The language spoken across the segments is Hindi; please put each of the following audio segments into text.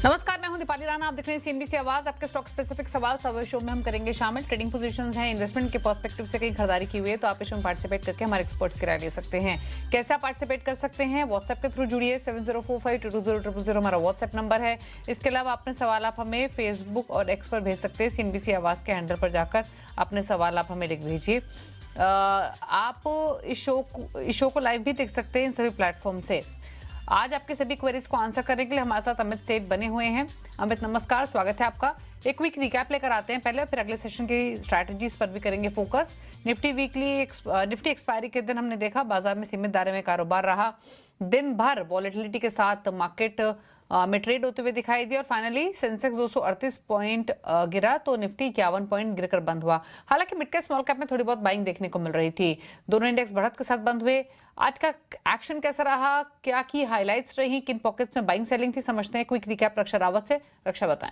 नमस्कार, मैं हूं दीपाली राणा। आप देख रहे हैं सीएनबीसी आवाज। आपके स्टॉक स्पेसिफिक सवाल सवाल शो में हम करेंगे शामिल। ट्रेडिंग पोजीशंस हैं, इन्वेस्टमेंट के पर्सपेक्टिव से कहीं खरीदारी की हुई है तो आप इस शो में पार्टिसिपेट करके हमारे एक्सपर्ट्स की राय ले सकते हैं। कैसे आप पार्टिसिपेट कर सकते हैं? व्हाट्सएप के थ्रू जुड़िए। 7045220000 हमारा व्हाट्सएप नंबर है। इसके अलावा अपने सवाल आप हमें फेसबुक और एक्स पर भेज सकते हैं। सीएनबीसी आवाज के हैंडल पर जाकर अपने सवाल आप हमें लिख भेजिए। आप इस शो को लाइव भी देख सकते हैं इन सभी प्लेटफॉर्म से। आज आपके सभी क्वेरीज को आंसर करने के लिए हमारे साथ अमित सेठ बने हुए हैं। अमित, नमस्कार, स्वागत है आपका। एक क्विक रिकैप लेकर आते हैं पहले, फिर अगले सेशन की स्ट्रैटेजीज पर भी करेंगे फोकस। निफ्टी एक्सपायरी के दिन हमने देखा बाजार में सीमित दायरे में कारोबार रहा। दिन भर वॉलेटिलिटी के साथ मार्केट में ट्रेड होते हुए दिखाई दिया और फाइनली सेंसेक्स 238 पॉइंट गिरा तो निफ्टी 51 पॉइंट गिरकर बंद हुआ। हालांकि मिड कैप स्मॉल कैप में थोड़ी बहुत बाइंग देखने को मिल रही थी। दोनों इंडेक्स बढ़त के साथ बंद हुए। आज का एक्शन कैसा रहा, क्या की हाइलाइट्स रही, किन पॉकेट्स में बाइंग सेलिंग थी, समझते हैं क्विक रिकैप रक्षा रावत से। रक्षा, बताएं।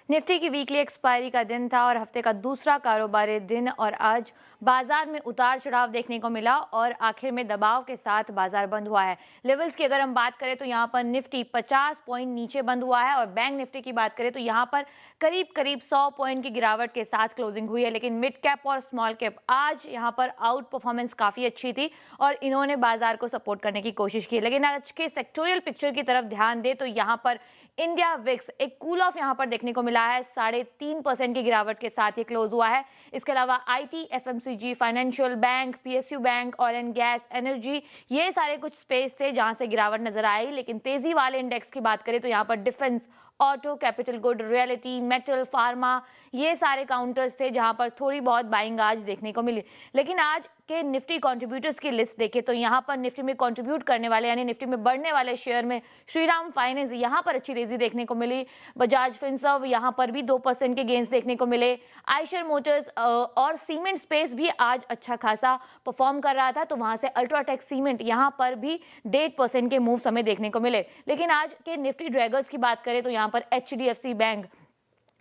निफ्टी की वीकली एक्सपायरी का दिन था और हफ्ते का दूसरा कारोबारी दिन, और आज बाजार में उतार चढ़ाव देखने को मिला और आखिर में दबाव के साथ बाजार बंद हुआ है। लेवल्स की अगर हम बात करें तो यहाँ पर निफ्टी 50 पॉइंट नीचे बंद हुआ है और बैंक निफ्टी की बात करें तो यहाँ पर करीब 100 पॉइंट की गिरावट के साथ क्लोजिंग हुई है। लेकिन मिड कैप और स्मॉल कैप आज यहाँ पर आउट परफॉर्मेंस काफ़ी अच्छी थी और इन्होंने बाजार को सपोर्ट करने की कोशिश की। लेकिन आज के सेक्टोरियल पिक्चर की तरफ ध्यान दे तो यहाँ पर इंडिया विक्स एक कूल ऑफ यहाँ पर देखने को मिला है। 3.5% की गिरावट के साथ ये क्लोज हुआ है। इसके अलावा IT, FMCG, financial, bank, PSU bank, oil and gas, energy, ये सारे कुछ स्पेस थे जहां से गिरावट नजर आई। लेकिन तेजी वाले इंडेक्स की बात करें तो यहाँ पर defence, auto, capital good, reality, metal, pharma, ये सारे काउंटर्स थे जहां पर थोड़ी बहुत बाइंग आज देखने को मिली। लेकिन आज के निफ्टी कंट्रीब्यूटर्स की लिस्ट देखें तो यहाँ पर निफ्टी में कंट्रीब्यूट करने वाले यानी निफ्टी में बढ़ने वाले शेयर में श्रीराम फाइनेंस, यहाँ पर अच्छी तेजी देखने को मिली। बजाज फिनसर्व, यहाँ पर भी 2% के गेंस देखने को मिले। आयशर मोटर्स और सीमेंट स्पेस भी आज अच्छा खासा परफॉर्म कर रहा था तो वहां से अल्ट्राटेक सीमेंट, यहाँ पर भी 1.5% के मूव्स हमें देखने को मिले। लेकिन आज के निफ्टी ड्रैगर्स की बात करें तो यहाँ पर एचडीएफसी बैंक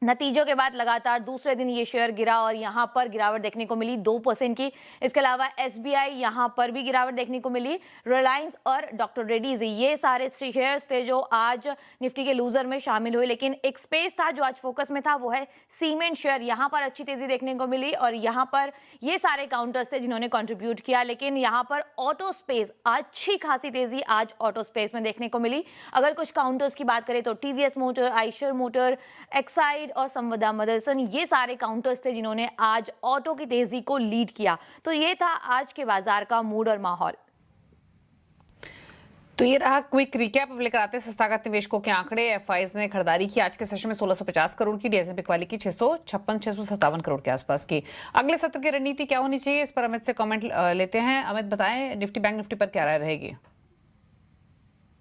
नतीजों के बाद लगातार दूसरे दिन ये शेयर गिरा और यहाँ पर गिरावट देखने को मिली 2% की। इसके अलावा एसबीआई, यहाँ पर भी गिरावट देखने को मिली। रिलायंस और डॉक्टर रेड्डीज, ये सारे शेयर्स थे जो आज निफ्टी के लूजर में शामिल हुए। लेकिन एक स्पेस था जो आज फोकस में था, वो है सीमेंट शेयर। यहाँ पर अच्छी तेजी देखने को मिली और यहाँ पर ये सारे काउंटर्स थे जिन्होंने कॉन्ट्रीब्यूट किया। लेकिन यहाँ पर ऑटो स्पेस, अच्छी खासी तेजी आज ऑटो स्पेस में देखने को मिली। अगर कुछ काउंटर्स की बात करें तो TVS motor, Eicher motor, Exide और संवदा मदरसन, ये सारे काउंटर्स थे जिन्होंने आज ऑटो की तेजी को लीड किया। तो ये था आज के बाजार का मूड और माहौल। तो ये रहा क्विक रिकैप। अब लेकर आते हैं संस्थागत निवेशकों के आंकड़े। एफआईज ने खरीदारी की आज के सेशन में 1650 करोड़ की, डीएसएपी वाली की 657 करोड़ के आसपास की। अगले सत्र की रणनीति क्या होनी चाहिए, इस पर अमित से कमेंट लेते हैं। अमित, बताएं, निफ्टी बैंक निफ्टी पर क्या राय रहेगी?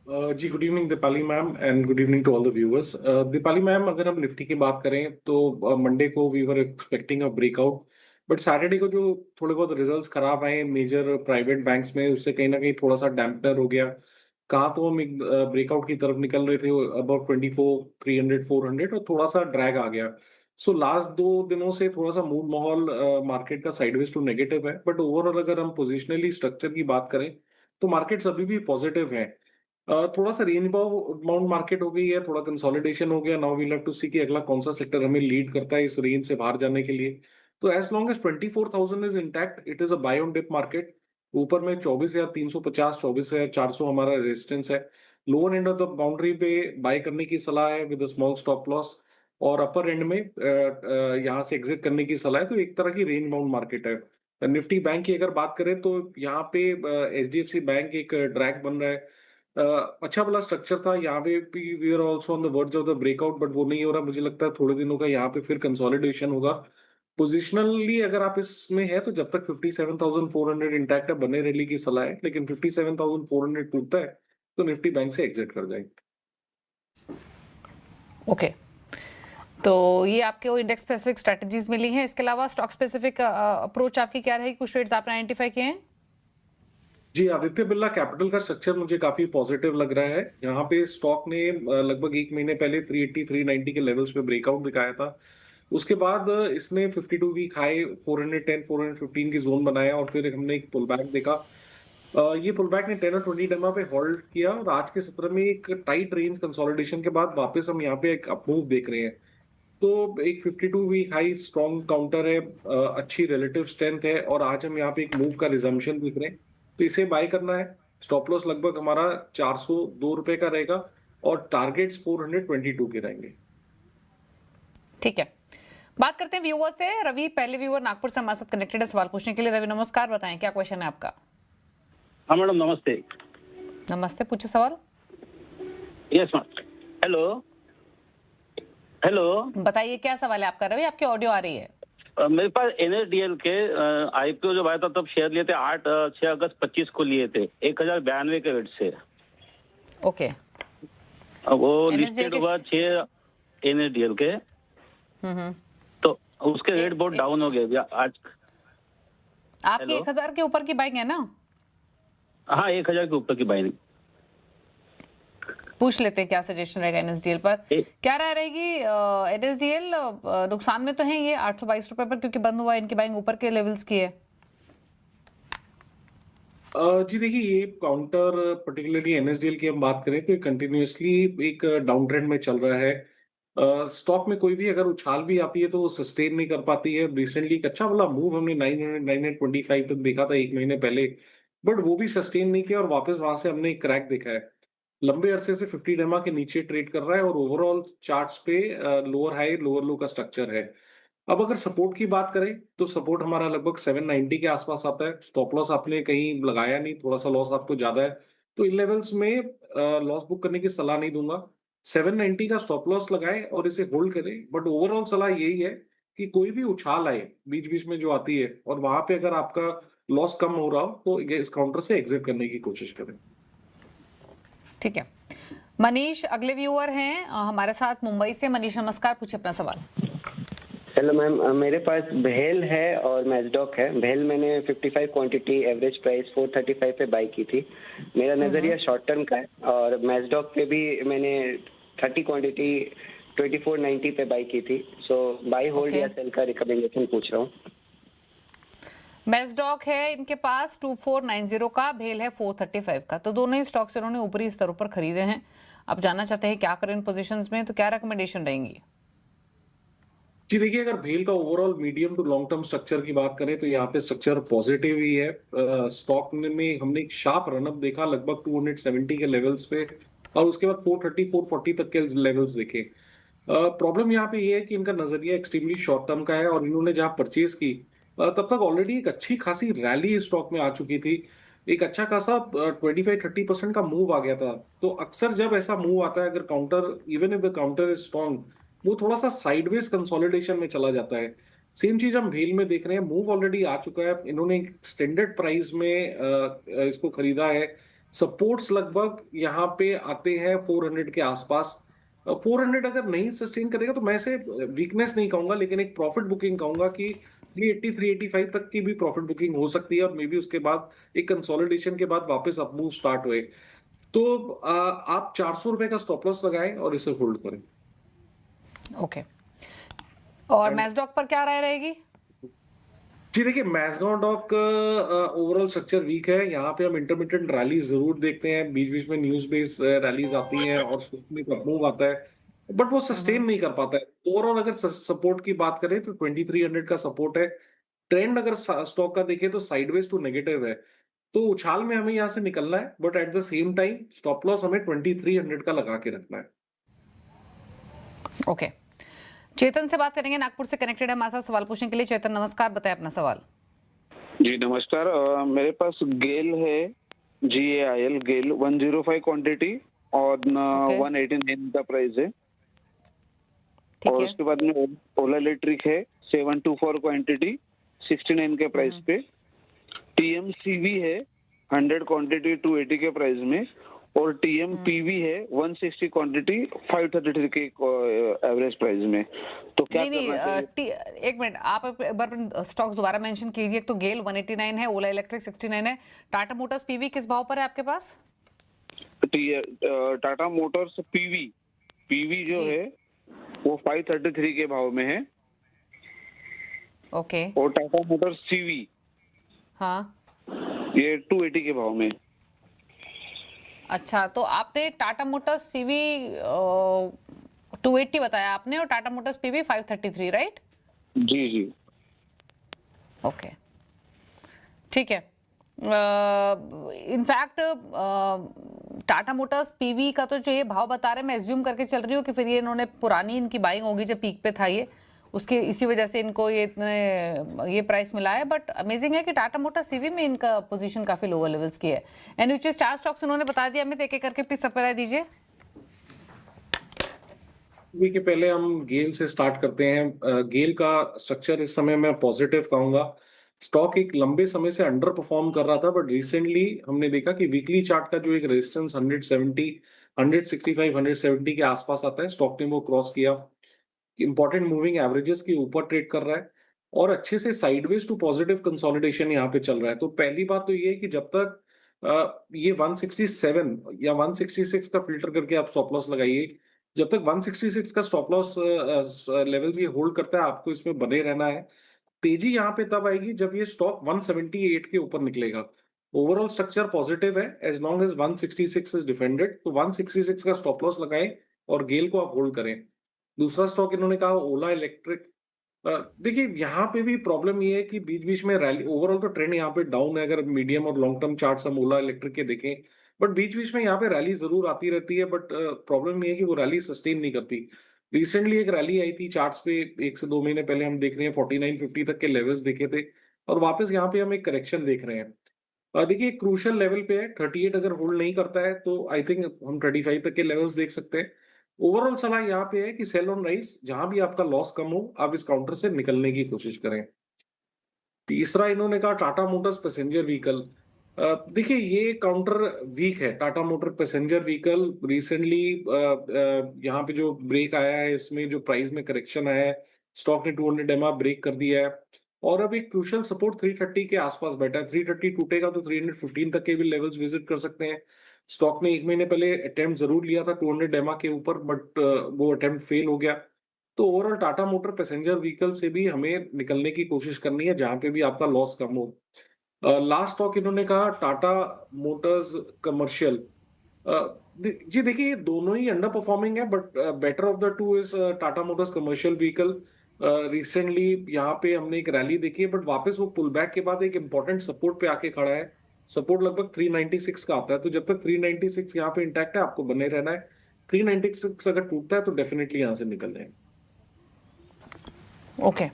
जी, good evening Deepali ma'am and good evening to all the viewers. Deepali ma'am, अगर हम निफ्टी की बात करें तो मंडे को we were expecting a breakout, but Saturday को जो थोड़े बहुत रिजल्ट्स खराब आए मेजर प्राइवेट बैंक्स में, उससे कहीं ना कहीं थोड़ा सा डैम्पनर हो गया। कहाँ तो हम एक ब्रेकआउट की तरफ निकल रहे थे अबाउट 24, 300, 400 और थोड़ा सा ड्रैग आ गया। सो लास्ट 2 दिनों से थोड़ा सा मूड माहौल मार्केट का साइडवेज टू नेगेटिव है, बट ओवरऑल अगर हम पोजिशनली स्ट्रक्चर की बात करें तो मार्केट्स अभी भी पॉजिटिव है। थोड़ा सा रेंज बाउंड मार्केट हो गई है, थोड़ा कंसोलिडेशन हो गया। नाउ वी हैव टू सी कि अगला कौन सा सेक्टर हमें लीड करता है इस रेंज से बाहर जाने के लिए। तो as long as 24,000 is intact, it is a buy on dip market. ऊपर में 24,350, 24,400 हमारा रेजिस्टेंस है। Lower end of the boundary पे बाय करने की सलाह है विद स्मॉल स्टॉप लॉस, और अपर एंड में यहाँ से एग्जिट करने की सलाह है। तो एक तरह की रेंज बाउंड मार्केट है। निफ्टी बैंक की अगर बात करें तो यहाँ पे एचडीएफसी बैंक एक ड्रैग बन रहा है। अच्छा वाला स्ट्रक्चर था यहाँ पे भी, we are also on the verge of the breakout, but वो नहीं हो रहा। मुझे लगता है थोड़े दिनों का यहाँ पे फिर कंसोलिडेशन होगा। पोजिशनली अगर आप इसमें है तो जब तक 57,400 इंटैक्ट है, बने रैली की सलाह है। लेकिन 57,400 टूटता है तो निफ्टी बैंक से एग्जिट कर जाएंगे। ओके, तो ये आपके वो इंडेक्स स्पेसिफिक स्ट्रेटजीज मिली हैं। इसके अलावा स्टॉक स्पेसिफिक अप्रोच आपकी क्या रहेगी? कुछ ट्रेड्स आपने आइडेंटिफाई किए हैं? जी, आदित्य बिरला कैपिटल का स्ट्रक्चर मुझे काफी पॉजिटिव लग रहा है। यहाँ पे स्टॉक ने लगभग 1 महीने पहले 380, 390 के लेवल्स पे ब्रेकआउट दिखाया था। उसके बाद इसने 52 वीक हाई 410, 415 की जोन बनाया और फिर हमने एक पुल बैक देखा। ये पुल बैक ने 10 और 20 डेमा पे होल्ड किया और आज के सत्र में एक टाइट रेंज कंसोलिडेशन के बाद वापस हम यहाँ पे एक अप मूव देख रहे हैं। तो एक 52 वीक हाई स्ट्रॉन्ग काउंटर है, अच्छी रिलेटिव स्ट्रेंथ है और आज हम यहाँ पे एक मूव का रिजम्पशन देख रहे हैं, तो इसे बाय करना है। स्टॉप लॉस लगभग हमारा 402 रुपए का रहेगा और टारगेट्स 422 के रहेंगे। ठीक है, बात करते हैं व्यूअर से। रवि, पहले व्यूअर नागपुर से हमारे साथ कनेक्टेड है सवाल पूछने के लिए। रवि नमस्कार, बताएं क्या क्वेश्चन है आपका। हाँ मैडम नमस्ते। नमस्ते, पूछे सवाल। Yes ma'am. Hello hello. बताइए क्या सवाल है आपका रवि, आपकी ऑडियो आ रही है। मेरे पास NSDL के IPO जब आया था तब शेयर लिए थे 6 अगस्त 25 को लिए थे 1092 के रेट से। ओके, वो NSDL लिस्टेड के हुआ 6 NSDL के, तो उसके रेट बहुत डाउन हो गए आज। आपकी हेलो? 1000 के ऊपर की बाइंग है ना? हाँ 1000 के ऊपर की बाइंग। पूछ लेते हैं क्या सजेशन रहेगा NSDL पर। क्या राय रहेगी? NSDL नुकसान में तो है ये 822 रुपए पर, क्योंकि बंद हुआ, इनकी बाइंग ऊपर के लेवल्स की है। जी देखिए, ये काउंटर पर्टिकुलरली NSDL की हम बात करें तो ये कंटिन्यूअसली एक डाउन ट्रेंड में चल रहा है। स्टॉक में कोई भी अगर उछाल भी आती है तो वो सस्टेन नहीं कर पाती है। रिसेंटली एक अच्छा वाला मूव हमने 925 तक देखा था एक महीने पहले, बट वो भी सस्टेन नहीं किया और वापस वहां से हमने एक क्रैक देखा है। लंबे अरसे से 50 डेमा के नीचे ट्रेड कर रहा है और ओवरऑल चार्ट्स पे लोअर हाई लोअर लो का स्ट्रक्चर है। अब अगर सपोर्ट की बात करें तो सपोर्ट हमारा लगभग 790 के आसपास आता है। स्टॉप लॉस आपने कहीं लगाया नहीं, थोड़ा सा लॉस आपको ज्यादा है, तो इन लेवल्स में लॉस बुक करने की सलाह नहीं दूंगा। 790 का स्टॉप लॉस लगाएं और इसे होल्ड करें, बट ओवरऑल सलाह यही है कि कोई भी उछाल आए बीच बीच में जो आती है और वहां पे अगर आपका लॉस कम हो रहा हो तो इस काउंटर से एग्जिट करने की कोशिश करें। ठीक है, मनीष अगले व्यूअर हैं हमारे साथ मुंबई से। मनीष नमस्कार, पूछे अपना सवाल। हेलो मैम, मेरे पास भेल है और मैजडॉक है। भेल मैंने 55 क्वांटिटी एवरेज प्राइस 435 पे बाई की थी। मेरा नज़रिया शॉर्ट टर्म का है। और मैजडॉक पे भी मैंने 30 क्वांटिटी 2490 पे बाई की थी। सो बाई होल्ड या सेल का रिकमेंडेशन पूछ रहा हूँ। मैजडॉक है इनके पास 2490 का, भेल है 435 का, तो दोनों ही स्टॉक्स इन्होंने ऊपरी स्तरों पर खरीदे हैं। आप जानना चाहते हैं क्या करें इन पोजीशंस में, तो क्या रिकमेंडेशन रहेंगी? जी देखिए, अगर भेल का overall medium to long term structure की बात करें तो यहाँ पे स्ट्रक्चर पॉजिटिव ही है। स्टॉक में हमने एक शार्प रनअप देखा लगभग 270 के लेवल्स पे और उसके बाद 430 440 तक के लेवल्स देखे। प्रॉब्लम यहाँ पे ये है कि इनका नजरिया एक्सट्रीमली शॉर्ट टर्म का है और इन्होंने जहाँ परचेज की तब तक ऑलरेडी एक अच्छी खासी रैली स्टॉक में आ चुकी थी। एक अच्छा खासा 25-30% का मूव आ गया था। तो अक्सर जब ऐसा मूव आता है, अगर counter even if the counter is strong, वो थोड़ा सा साइडवेज कंसोलिडेशन में चला जाता है। सेम चीज हम भेल में देख रहे हैं, मूव ऑलरेडी आ चुका है। इन्होंने एक एक्सटेंडेड प्राइस में इसको खरीदा है। सपोर्ट्स लगभग यहाँ पे आते हैं 400 के आसपास। 400 अगर नहीं सस्टेन करेगा तो मैं इसे वीकनेस नहीं कहूंगा, लेकिन एक प्रॉफिट बुकिंग कहूंगा कि 380 385 तक की भी प्रॉफिट बुकिंग हो सकती है और मे बी उसके बाद एक कंसोलिडेशन के बाद वापस अप मूव स्टार्ट हुए तो आप 400 रुपए का स्टॉप लॉस लगाएं और इसे होल्ड करें। ओके, और मैजडॉक पर क्या राय रहेगी? जी देखिए, मैजडॉक ओवरऑल स्ट्रक्चर वीक है। यहाँ पे हम इंटरमिटेंट रैलीज जरूर देखते हैं, बीच बीच में न्यूज बेस्ड रैलीज आती हैं और स्टॉक में मूव आता है, बट वो सस्टेन नहीं कर पाता है। ओवरऑल अगर सपोर्ट की बात करें तो 2300 का सपोर्ट है। ट्रेंड अगर स्टॉक का देखें तो साइडवेज टू नेगेटिव है, तो उछाल में हमें यहाँ से निकलना है, but at the same time stop loss हमें 2300 का लगा के रखना है। ओके, चेतन से बात करेंगे, नागपुर से कनेक्टेड है हमारे साथ सवाल पूछने के लिए। चेतन नमस्कार, बताएं अपना सवाल। जी नमस्कार। मेरे पास गेल है, GAIL गेल 105 क्वांटिटी और 189 का प्राइस है। और उसके बाद में ओला इलेक्ट्रिक है 724 क्वांटिटी 69 के प्राइस पे। TMCV है 100 क्वांटिटी 280 के प्राइस में और TMPV है 160 क्वांटिटी 533 के एवरेज प्राइस में। तो क्या करना चाहिए? एक मिनट, आप एक बार स्टॉक्स दोबारा मेंशन कीजिए। तो गेल 189 है, ओला इलेक्ट्रिक 69 है, टाटा मोटर्स PV किस भाव पर है आपके पास? टाटा मोटर्स PV जो है वो 533 के भाव में है। ओके, और टाटा मोटर्स CV हाँ ये 280 के भाव में। अच्छा, तो आपने टाटा मोटर्स सीवी 280 बताया आपने और टाटा मोटर्स पीवी 533, राइट? जी जी। ओके, ठीक है। इनफैक्ट टाटा मोटर्स पीवी का तो जो ये भाव बता रहे हैं, मैं एज्यूम करके चल रही हूँ कि फिर ये इन्होंने पुरानी इनकी बाइंग होगी जब पीक पे था ये, उसके इसी वजह से इनको ये प्राइस मिला है। बट अमेजिंग है कि टाटा मोटर्स सीवी में इनका पोजीशन काफी लोअर लेवल्स की है। एंड विच इज 4 स्टॉक्स उन्होंने बता दिया, हमें एक एक करके प्लीज सब राय दीजिए। के पहले हम गेल से स्टार्ट करते हैं। गेल का स्ट्रक्चर इस समय मैं पॉजिटिव कहूंगा। स्टॉक एक लंबे समय से अंडर परफॉर्म कर रहा था, बट रिसेंटली हमने देखा कि वीकली चार्ट का जो एक रेजिस्टेंस 170, 165, 170 के आसपास आता है, स्टॉक ने वो क्रॉस किया। इंपॉर्टेंट मूविंग एवरेजेस के ऊपर ट्रेड कर रहा है और अच्छे से साइडवेज टू पॉजिटिव कंसोलिडेशन यहाँ पे चल रहा है। तो पहली बात तो ये है कि जब तक ये 167 या 166 का फिल्टर करके आप स्टॉप लॉस लगाइए, जब तक 166 का स्टॉप लॉस लेवल ये होल्ड करता है, आपको इसमें बने रहना है। तेजी यहाँ पे तब आएगी जब ये स्टॉक 178 के ऊपर निकलेगा। ओवरऑल स्ट्रक्चर पॉजिटिव है as long as 166 is defended, तो 166 का स्टॉप लॉस लगाएं और गेल को आप होल्ड करें। दूसरा स्टॉक इन्होंने कहा ओला इलेक्ट्रिक। देखिए यहाँ पे भी प्रॉब्लम ये है कि बीच बीच में रैली, ओवरऑल तो ट्रेंड यहाँ पे डाउन है अगर मीडियम और लॉन्ग टर्म चार्ट हम ओला इलेक्ट्रिक के देखें, बट बीच बीच में यहाँ पे रैली जरूर आती रहती है। बट प्रॉब्लम ये है कि वो रैली सस्टेन नहीं करती। रिसेंटली एक रैली आई थी चार्ट्स पे, 1 से 2 महीने पहले हम देख रहे हैं 49-50 तक के लेवल्स देखे थे और वापस यहाँ पे हम एक करेक्शन देख रहे हैं। देखिए क्रूशियल लेवल पे है 38, अगर होल्ड नहीं करता है तो आई थिंक हम 35 तक के लेवल्स देख सकते हैं। ओवरऑल सलाह यहाँ पे है कि सेल ऑन राइज, जहां भी आपका लॉस कम हो आप इस काउंटर से निकलने की कोशिश करें। तीसरा इन्होंने कहा टाटा मोटर्स पैसेंजर व्हीकल। देखिए ये काउंटर वीक है। Tata motor passenger vehicle recently यहाँ पे जो ब्रेक आया है, इसमें जो प्राइस में करेक्शन आया है, स्टॉक ने 200 एमआ ब्रेक कर दिया है और अब एक क्रूशियल सपोर्ट 330 के आसपास बैठा है। 330 टूटेगा तो 315 तक के भी लेवल्स विजिट कर सकते हैं। स्टॉक ने 1 महीने पहले अटेम्प्ट जरूर लिया था 200 एमआ के ऊपर, बट वो अटेम्प्ट फेल हो गया। तो overall Tata motor passenger vehicle से भी हमें निकलने की कोशिश करनी है जहां पे भी आपका लॉस कम हो। लास्ट स्टॉक इन्होंने कहा टाटा मोटर्स कमर्शियल। जी देखिए ये दोनों ही अंडर परफॉर्मिंग है, but better of the two is Tata Motors commercial vehicle. Recently यहाँ पे हमने एक रैली देखी है, बट वापस वो पुल बैक के बाद एक इंपॉर्टेंट सपोर्ट पे आके खड़ा है। सपोर्ट लगभग 396 का आता है, तो जब तक 396 यहाँ पे इंटैक्ट है आपको बने रहना है। 396 अगर टूटता है तो डेफिनेटली यहाँ से निकल रहे हैं। ओके,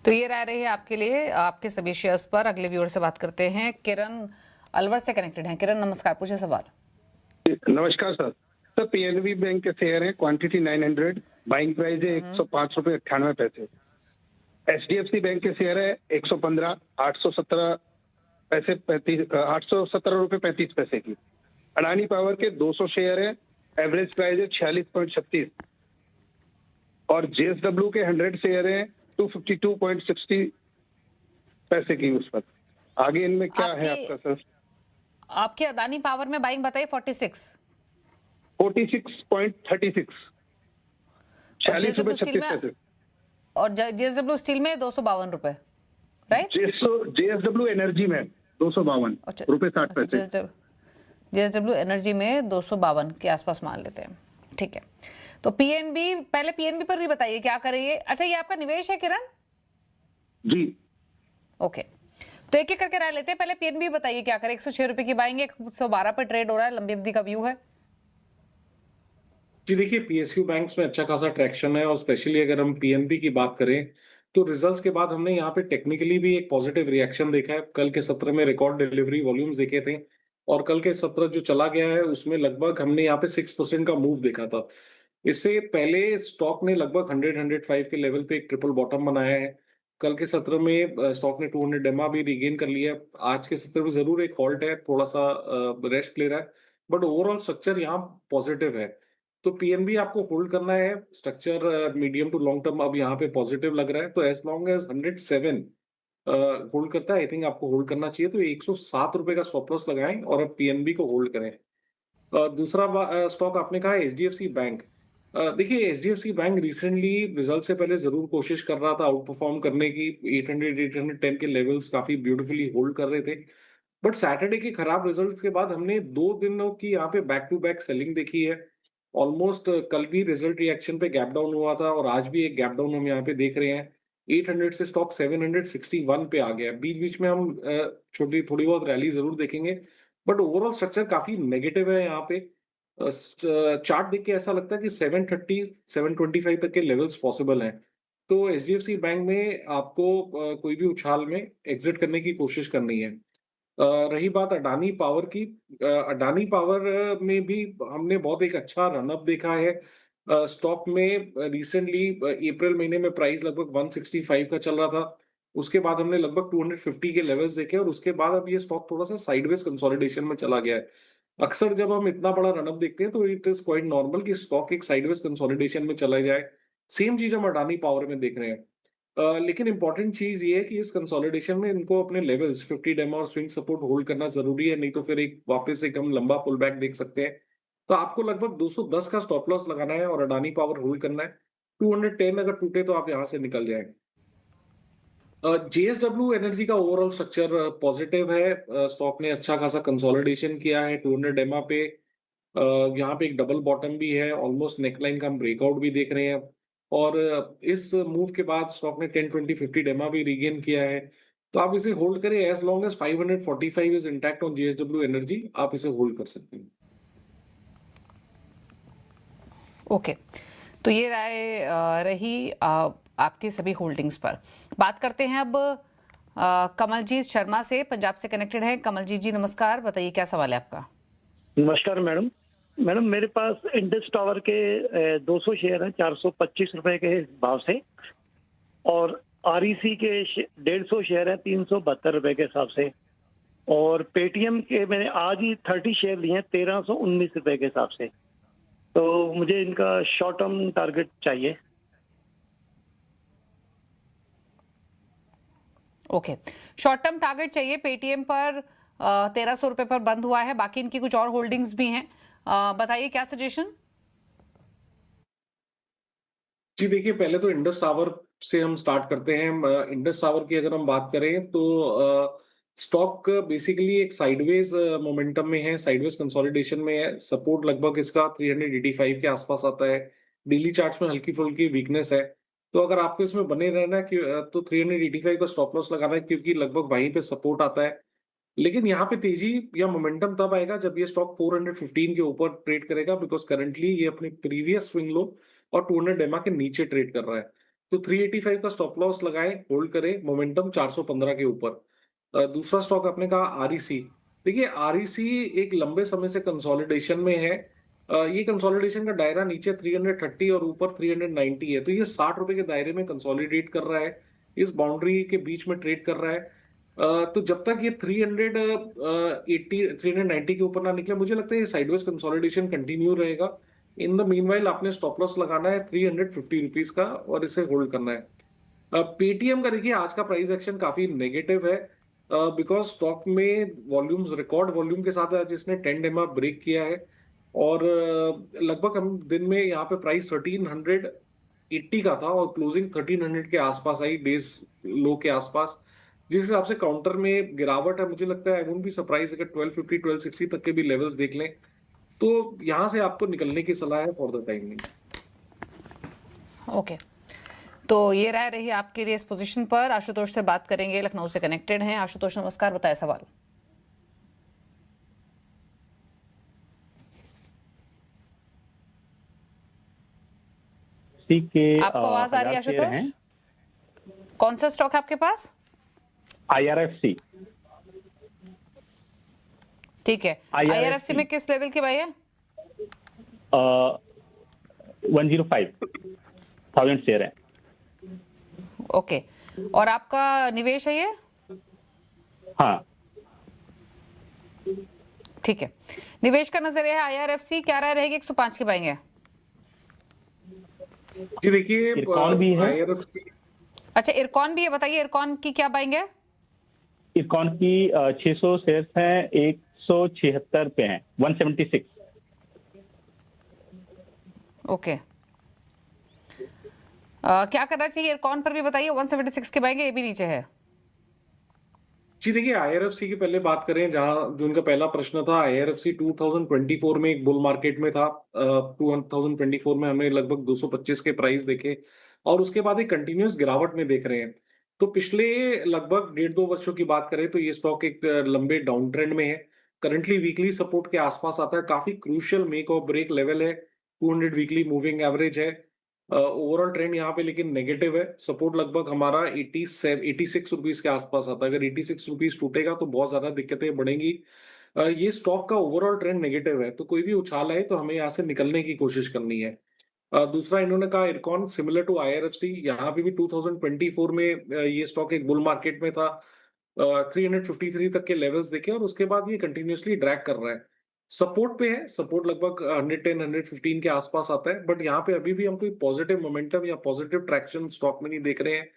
तो ये राय रही है आपके लिए आपके सभी शेयर्स पर। अगले व्यूअर से बात करते हैं, किरण अलवर से कनेक्टेड हैं। किरण नमस्कार, पूछे सवाल। नमस्कार सर। सर पीएनबी बैंक के शेयर है, क्वांटिटी 900, बाइंग प्राइस है 105 रुपए 98 पैसे। एचडीएफसी बैंक के शेयर है 115, 817 पैसे 817 रुपए 35 पैसे की। अडानी पावर के 200 शेयर है, एवरेज प्राइस है 46.36 और जेएसडब्ल्यू के 100 शेयर है 252.60 पैसे की उस पर। आगे इनमें क्या है आपका सर? आपके अदानी पावर में बाइंग बताइए 46, 46.36, 46 रुपए 36 पैसे। और जेएसडब्ल्यू स्टील में 252 रुपए, राइट? जेएसडब्ल्यू एनर्जी में 252 रुपए 60 पैसे। जेएसडब्ल्यू एनर्जी में 252 के आसपास मान लेते हैं, ठीक है। तो पीएनबी, पहले पीएनबी पर भी बताइए क्या करेंगे। अच्छा ये आपका निवेश है किरण? जी ओके, तो एक एक करके राय लेते हैं। पहले पीएनबी बताइए क्या करें। 106 रुपए की बाइंग, 112 पर ट्रेड हो रहा है, लंबी अवधि का व्यू है। जी देखिए पीएसयू बैंक्स में अच्छा खासा ट्रैक्शन है और स्पेशली अगर हम पीएनबी की बात करें तो रिजल्ट्स के बाद हमने यहाँ पे टेक्निकली भी एक पॉजिटिव रिएक्शन देखा है। कल के सत्र में रिकॉर्ड डिलीवरी वॉल्यूम्स देखे थे और कल के सत्र जो चला गया है उसमें लगभग हमने यहाँ पे 6% का मूव देखा था। इससे पहले स्टॉक ने लगभग 100-105 के लेवल पे एक ट्रिपल बॉटम बनाया है। कल के सत्र में स्टॉक ने 200 एमआ भी रिगेन कर लिया है। आज के सत्र में जरूर एक हॉल्ट है, थोड़ा सा रेस्ट ले रहा है, बट ओवरऑल स्ट्रक्चर यहाँ पॉजिटिव है। तो पीएनबी आपको होल्ड करना है। Structure medium to long term अब यहाँ पे पॉजिटिव लग रहा है, तो एज लॉन्ग एज 107 होल्ड करता है आई थिंक आपको होल्ड करना चाहिए। तो 107 रुपए का स्टॉप लॉस लगाएं और अब पीएनबी को होल्ड करें। दूसरा स्टॉक आपने कहा एचडीएफसी बैंक। देखिए एचडीएफसी बैंक रिसेंटली रिजल्ट से पहले जरूर कोशिश कर रहा था आउट परफॉर्म करने की। 800-810 के लेवल्स काफी ब्यूटीफुली होल्ड कर रहे थे, बट सैटरडे के खराब रिजल्ट के बाद हमने 2 दिनों की यहाँ पे बैक टू बैक सेलिंग देखी है। ऑलमोस्ट कल भी रिजल्ट रिएक्शन पे गैप डाउन हुआ था और आज भी एक गैप डाउन हम यहाँ पे देख रहे हैं। 800 से स्टॉक 761 पे आ गया है। बीच-बीच में हम छोटी थोड़ी बहुत रैली ज़रूर देखेंगे, बट ओवरऑल स्ट्रक्चर काफ़ी नेगेटिव है यहाँ पे। चार्ट देख के ऐसा लगता है कि 730, 725 तक के लेवल्स पॉसिबल हैं। तो एचडीएफसी बैंक में आपको कोई भी उछाल में एग्ज़िट करने की कोशिश करनी है। रही बात अडानी पावर की, अडानी पावर में भी हमने बहुत एक अच्छा रन अप देखा है। स्टॉक में रिसेंटली अप्रैल महीने में प्राइस लगभग 165 का चल रहा था। उसके बाद हमने लगभग 250 के लेवल्स देखे और उसके बाद अब ये स्टॉक थोड़ा-सा साइडवेज कंसोलिडेशन में चला गया है। अक्सर जब हम इतना बड़ा रन अप देखते हैं तो इट इज़ क्वाइट नॉर्मल कि स्टॉक एक साइडवेज कंसोलिडेशन में चला जाए। सेम चीज़ हम अडानी पावर में देख रहे हैं। लेकिन इम्पोर्टेंट चीज़ ये है कि इस कंसोलिडेशन में इनको अपने लेवल्स 50 डेमो और स्विंग सपोर्ट होल्ड करना ज़रूरी है, नहीं तो फिर एक वापस एक हम लंबा पुल बैक देख सकते हैं। तो आपको लगभग 210 का स्टॉप लॉस लगाना है और अडानी पावर होल्ड करना है। 210 अगर टूटे तो आप यहाँ से निकल जाएँ। जेएसडब्ल्यू एनर्जी का ओवरऑल स्ट्रक्चर पॉजिटिव है। स्टॉक ने अच्छा खासा कंसोलिडेशन किया है 200 एमआ पे। यहाँ पे एक डबल बॉटम भी है, ऑलमोस्ट नेकलाइन का हम ब्रेकआउट भी देख रहे हैं और इस मूव के बाद स्टॉक ने 10, 20, 50 एमआ भी रीगेन किया है। तो आप इसे होल्ड करें as long as 545 is intact on JSW Energy, आप इसे होल्ड कर सकते हैं। ओके, तो ये राय रही आपकी सभी होल्डिंग्स पर। बात करते हैं अब कमलजीत शर्मा से, पंजाब से कनेक्टेड है। कमलजीत जी नमस्कार, बताइए क्या सवाल है आपका। नमस्कार मैडम। मैडम मेरे पास इंडस टावर के 200 शेयर हैं 425 रुपए के भाव से, और आरईसी के 150 शेयर हैं 372 रुपए के हिसाब से, और पेटीएम के मैंने आज ही 30 शेयर लिए हैं 1319 रुपए के हिसाब से। तो मुझे इनका शॉर्ट टर्म टारगेट चाहिए। ओके, शॉर्ट टर्म टारगेट चाहिए। पेटीएम पर 1300 रुपए पर बंद हुआ है, बाकी इनकी कुछ और होल्डिंग्स भी हैं। बताइए क्या सजेशन। जी देखिए, पहले तो इंडस टावर से हम स्टार्ट करते हैं। इंडस टावर की अगर हम बात करें तो स्टॉक बेसिकली एक साइडवेज मोमेंटम में है, साइडवेज कंसोलिडेशन में है। सपोर्ट लगभग इसका 385 के आसपास आता है। डेली चार्ट्स में हल्की फुल्की वीकनेस है। तो अगर आपको इसमें बने रहना है कि तो 385 का स्टॉप लॉस लगाना है, क्योंकि लगभग वहीं पे सपोर्ट आता है। लेकिन यहाँ पे तेजी या मोमेंटम तब आएगा जब ये स्टॉक 415 के ऊपर ट्रेड करेगा, बिकॉज करंटली ये अपने प्रीवियस स्विंग लो और 200 डेमा के नीचे ट्रेड कर रहा है। तो 385 का स्टॉप लॉस लगाएं, होल्ड करें, मोमेंटम 415 के ऊपर। दूसरा स्टॉक आपने कहा आरईसी। देखिए आरईसी एक लंबे समय से कंसोलिडेशन में है। ये कंसोलिडेशन का दायरा नीचे 330 और ऊपर 390 है, तो ये 60 रुपए के दायरे में कंसोलिडेट कर रहा है, इस बाउंड्री के बीच में ट्रेड कर रहा है। तो जब तक ये 390 के ऊपर ना निकले, मुझे लगता है ये साइडवेज कंसोलिडेशन कंटिन्यू रहेगा। इन द मीनवाइल आपने स्टॉप लॉस लगाना है 350 रुपीज का और इसे होल्ड करना है। पेटीएम का देखिए आज का प्राइस एक्शन काफी नेगेटिव है, बिकॉज स्टॉक में वॉल्यूम्स रिकॉर्ड वॉल्यूम के साथ आज इसने 10 डेमा ब्रेक किया है और लगभग हम दिन में यहाँ पे प्राइस 1380 का था और क्लोजिंग 1300 के आसपास आई, डेज लो के आसपास। जिस हिसाब से काउंटर में गिरावट है, मुझे लगता है आई वोंट बी सरप्राइज अगर 1250 1260 तक के भी लेवल्स देख लें, तो यहां से आपको निकलने की सलाह है फॉर द टाइम। ओके, तो ये राय रही आपके लिए इस पोजीशन पर। आशुतोष से बात करेंगे, लखनऊ से कनेक्टेड हैं। आशुतोष नमस्कार, बताएं सवाल। आपको आवाज आ रही है आशुतोष? कौन सा स्टॉक है आपके पास? IRFC। ठीक है, IRFC में किस लेवल की बाई है? 105,000 शेयर है। ओके, और आपका निवेश है ये? हाँ ठीक है, निवेश का नजरिया है IRFC, क्या राय रहेगी? 105 की बाएंगे? जी देखिए, इरकॉन भी है। IRFC, अच्छा इरकॉन भी है, बताइए इरकॉन की क्या बाएंगे? इरकॉन की 600 शेयर्स हैं, 176 पे हैं, 176। ओके, क्या करना चाहिए इरकॉन पर भी बताइए? 176 के बाएंगे, ये भी नीचे है। जी देखिए, आईआरएफसी की पहले बात करें, जहाँ जो उनका पहला प्रश्न था, आईआरएफसी 2024 में एक बुल मार्केट में था। 2024 में हमने लगभग 225 के प्राइस देखे और उसके बाद एक कंटिन्यूअस गिरावट में देख रहे हैं। तो पिछले लगभग 1.5-2 वर्षों की बात करें तो ये स्टॉक एक लंबे डाउन ट्रेंड में है। करंटली वीकली सपोर्ट के आसपास आता है, काफी क्रूशियल मेक और ब्रेक लेवल है, 200 वीकली मूविंग एवरेज है। ओवरऑल ट्रेंड यहाँ पे लेकिन नेगेटिव है। सपोर्ट लगभग हमारा 86 रुपीस के आसपास आता है। अगर 86 रुपीस टूटेगा तो बहुत ज्यादा दिक्कतें बढ़ेंगी। ये स्टॉक का ओवरऑल ट्रेंड नेगेटिव है, तो कोई भी उछाल आए तो हमें यहाँ से निकलने की कोशिश करनी है। दूसरा इन्होंने कहा इरकॉन सिमिलर टू आईआरएफसी, यहाँ पे भी 2024 में ये स्टॉक एक बुल मार्केट में था। 353 तक के लेवल्स देखे और उसके बाद ये कंटिन्यूअसली ड्रैग कर रहा है। सपोर्ट पे है, सपोर्ट लगभग 110 115 के आसपास आता है, बट यहाँ पे अभी भी हम कोई पॉजिटिव मोमेंटम या पॉजिटिव ट्रैक्शन स्टॉक में नहीं देख रहे हैं।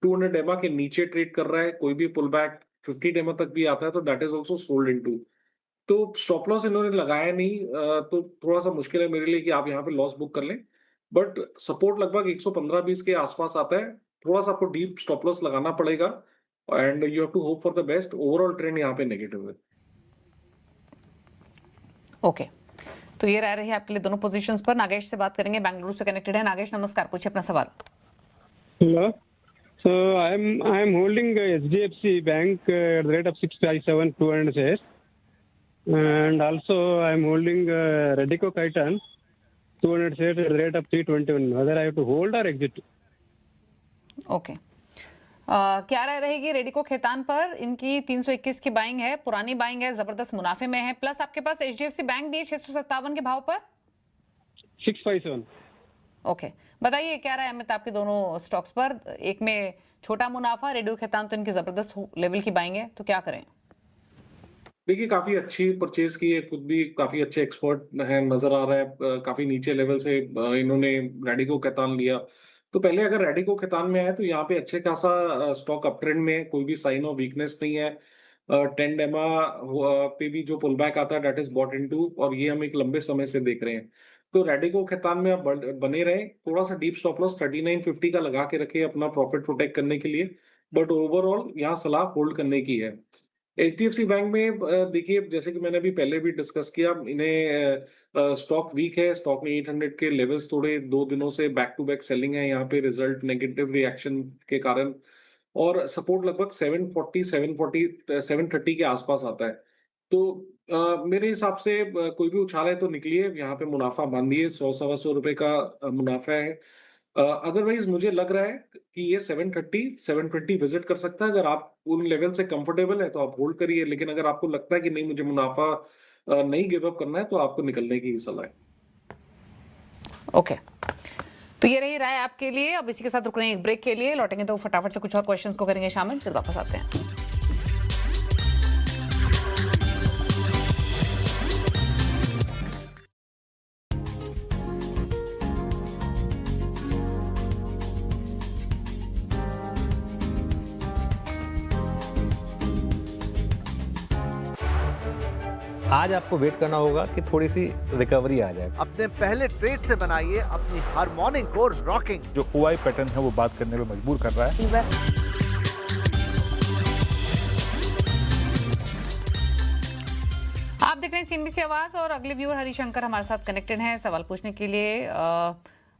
200 डेमा के नीचे ट्रेड कर रहा है, कोई भी पुल बैक 50 डेमा तक भी आता है तो that is also sold into. तो स्टॉप लॉस इन्होंने लगाया नहीं, तो थोड़ा सा मुश्किल है मेरे लिए कि आप यहाँ पे लॉस बुक कर लें। बट सपोर्ट लगभग 115-20 के आसपास आता है। थोड़ा सा आपको डीप स्टॉप लॉस लगाना पड़ेगा and you have to hope for the best. Overall trend यहाँ पे नेगेटिव है। ओके, तो ये राय रही आपके लिए दोनों पोजीशंस पर। नागेश से बात करेंगे, बेंगलुरु से कनेक्टेड है। नागेश नमस्कार, पूछिए अपना सवाल। Hello. So I'm holding HDFC Bank at the rate of 657 200 shares, and also I'm holding Radico Khaitan 200 shares at the rate of 321. Whether I have to hold or exit? Okay, क्या राय रहेगी रेडिको खैतान पर? इनकी 321 की बाइंग है, पुरानी बाइंग है, जबरदस्त मुनाफे में है, प्लस आपके पास एचडीएफसी बैंक भी है 657 के भाव पर। 657. ओके, बताइए क्या राय अमित आपकी दोनों स्टॉक्स पर? एक में छोटा मुनाफा, रेडिको खैतान तो इनकी जबरदस्त लेवल की बाइंग है, तो क्या करें? देखिए, काफी अच्छी परचेज की है, खुद भी काफी अच्छे एक्सपर्ट है, नजर आ रहा है। काफी नीचे लेवल से इन्होंने रेडिको खैतान लिया। तो पहले अगर रेडिको खैतान में आए तो यहाँ पे अच्छे खासा स्टॉक अप ट्रेंड में है, कोई भी साइन ऑफ वीकनेस नहीं है। 10 डेमा पे भी जो पुल बैक आता है दैट इज बॉट इनटू, और ये हम एक लंबे समय से देख रहे हैं। तो रेडिको खैतान में आप बने रहे, थोड़ा सा डीप स्टॉप लॉस 3950 का लगा के रखे अपना प्रॉफिट प्रोटेक्ट करने के लिए, बट ओवरऑल यहाँ सलाह होल्ड करने की है। एचडीएफसी बैंक में देखिए, जैसे कि मैंने अभी पहले भी डिस्कस किया, इन्हें स्टॉक वीक है। स्टॉक ने 800 के लेवल्स तोड़े, 2 दिनों से बैक टू बैक सेलिंग है यहाँ पे, रिजल्ट नेगेटिव रिएक्शन के कारण, और सपोर्ट लगभग 730 के आसपास आता है। तो मेरे हिसाब से कोई भी उछाल है तो निकलिए, यहाँ पे मुनाफा बांधिए, 100-125 रुपए का मुनाफा है। अदरवाइज मुझे लग रहा है कि ये 730-720 विजिट कर सकता है। अगर आप उन लेवल से कंफर्टेबल है तो आप होल्ड करिए, लेकिन अगर आपको लगता है कि नहीं मुझे मुनाफा नहीं गिव अप करना है तो आपको निकलने की ही सलाह है। ओके, तो ये रही राय आपके लिए। अब इसी के साथ रुक रहे हैं एक ब्रेक के लिए, लौटेंगे तो फटाफट से कुछ और क्वेश्चंस को करेंगे शामिल, चल वापस आते हैं। आज आपको वेट करना होगा कि थोड़ी सी रिकवरी आ जाए। अपने पहले ट्रेड से बनाइए अपनी हर मॉर्निंग को रॉकिंग। जो ओआई पैटर्न है वो बात करने में मजबूर कर रहा है। आप देख रहे हैं सीएनबीसी आवाज और अगले व्यूअर हरिशंकर हमारे साथ कनेक्टेड हैं सवाल पूछने के लिए।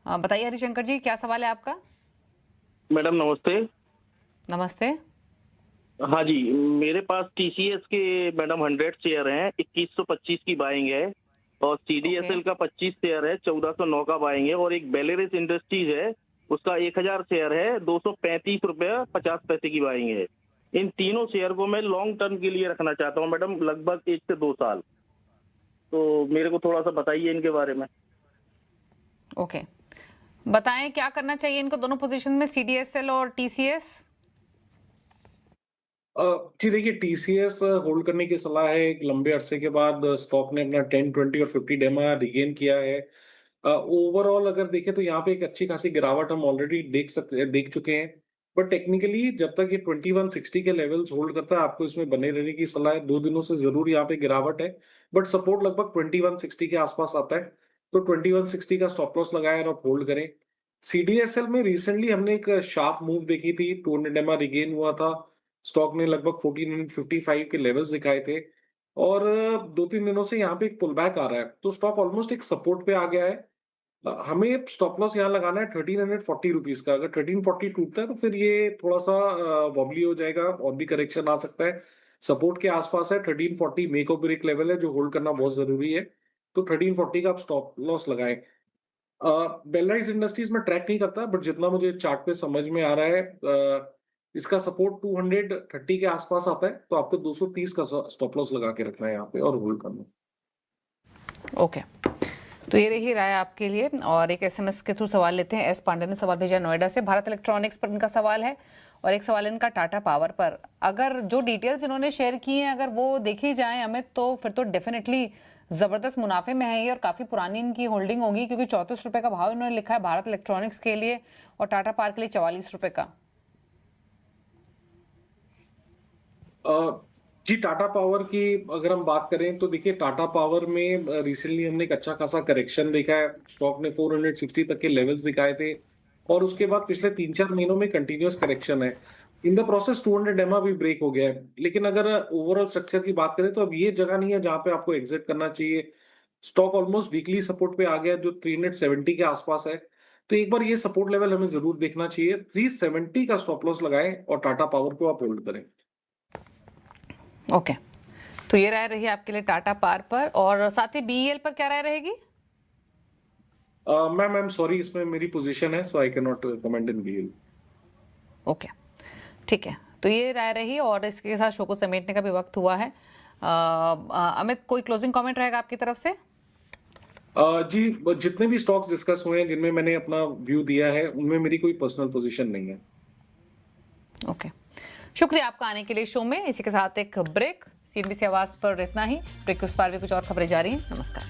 बताइए हरिशंकर जी, क्या सवाल है आपका? मैडम नमस्ते। नमस्ते। हाँ जी, मेरे पास टीसीएस के मैडम 100 शेयर हैं, 2125 की बाइंग है, और सीडीएसएल का 25 शेयर है, 1409 का बाइंग है, और एक बेलेरिस इंडस्ट्रीज है उसका 1000 शेयर है, 235 रुपये 50 पैसे की बाइंग है। इन तीनों शेयर को मैं लॉन्ग टर्म के लिए रखना चाहता हूँ मैडम, लगभग 1 से 2 साल। तो मेरे को थोड़ा सा बताइए इनके बारे में। ओके, बताएं क्या करना चाहिए इनको दोनों पोजीशन में, सीडीएसएल और टीसीएस? जी देखिए, टीसीएस होल्ड करने की सलाह है। एक लंबे अरसे के बाद स्टॉक ने अपना 10, 20 और 50 डेमा रिगेन किया है। ओवरऑल अगर देखें तो यहाँ पे एक अच्छी खासी गिरावट हम ऑलरेडी देख चुके हैं, बट टेक्निकली जब तक ये 2160 के लेवल्स होल्ड करता है आपको इसमें बने रहने की सलाह है। 2 दिनों से जरूर यहाँ पे गिरावट है, बट सपोर्ट लगभग 2160 के आसपास आता है, तो 2160 का स्टॉप लॉस लगाए और आप होल्ड करें। सीडीएसएल में रिसेंटली हमने एक शार्प मूव देखी थी, 200 डेमा रिगेन हुआ था, स्टॉक ने लगभग 1455 के लेवल्स दिखाए थे और 2-3 दिनों से यहाँ पे एक पुल बैक आ रहा है, तो स्टॉक ऑलमोस्ट एक सपोर्ट पे आ गया है। हमें स्टॉप लॉस यहाँ लगाना है 1340 रुपीज का। अगर 1340 टूटता है तो फिर ये थोड़ा सा वॉबली हो जाएगा और भी करेक्शन आ सकता है। सपोर्ट के आसपास है 1340 मेक और ब्रेक लेवल है जो होल्ड करना बहुत जरूरी है, तो 1340 का आप स्टॉप लॉस लगाएं। बेलराइज इंडस्ट्रीज में ट्रैक नहीं करता, बट जितना मुझे चार्ट पे समझ में आ रहा है इसका सपोर्ट 230 के आसपास आता है, तो आपको 230 का स्टॉप लॉस लगा के रखना है यहाँ पे और होल्ड करना। ओके, तो ये रही राय आपके लिए। और एक एसएमएस के थ्रू सवाल लेते हैं। एस पांडे ने सवाल भेजा नोएडा से। भारत इलेक्ट्रॉनिक्स पर इनका सवाल है और एक सवाल इनका टाटा पावर पर। अगर जो डिटेल्स इन्होंने शेयर की हैं अगर वो देखी जाए अमित, तो फिर तो डेफिनेटली जबरदस्त मुनाफे में है ये और काफी पुरानी इनकी होल्डिंग होगी, क्योंकि 34 रुपए का भाव इन्होंने लिखा है भारत इलेक्ट्रॉनिक्स के लिए और टाटा पावर के लिए 44 रुपए का। जी, टाटा पावर की अगर हम बात करें तो देखिए टाटा पावर में रिसेंटली हमने एक अच्छा खासा करेक्शन देखा है। स्टॉक ने 460 तक के लेवल्स दिखाए थे और उसके बाद पिछले 3-4 महीनों में कंटिन्यूअस करेक्शन है। इन द प्रोसेस 200 एमआ भी ब्रेक हो गया है, लेकिन अगर ओवरऑल स्ट्रक्चर की बात करें तो अब ये जगह नहीं है जहां पे आपको एग्जिट करना चाहिए। स्टॉक ऑलमोस्ट वीकली सपोर्ट पे आ गया जो 370 के आसपास है, तो एक बार ये सपोर्ट लेवल हमें जरूर देखना चाहिए। 370 का स्टॉप लॉस लगाएं और टाटा पावर को आप होल्ड करें। ओके, तो ये राय रही आपके लिए टाटा पावर पर। और साथ ही बीईएल पर क्या राय रहेगी? मैम आई एम सॉरी, इसमें मेरी पोजीशन है, so I can not comment in BEL. Okay, ठीक है, तो ये राय रही और इसके साथ शो को समेटने का भी वक्त हुआ है। अमित, कोई क्लोजिंग कमेंट रहेगा आपकी तरफ से? जी, जितने भी स्टॉक्स डिस्कस हुए हैं जिनमें मैंने अपना व्यू दिया है उनमें मेरी कोई पर्सनल पोजीशन नहीं है। ओके, शुक्रिया आपका आने के लिए शो में। इसी के साथ एक ब्रेक। सीएनबीसी आवाज पर इतना ही। ब्रेक के उस पार भी कुछ और खबरें जारी हैं। नमस्कार।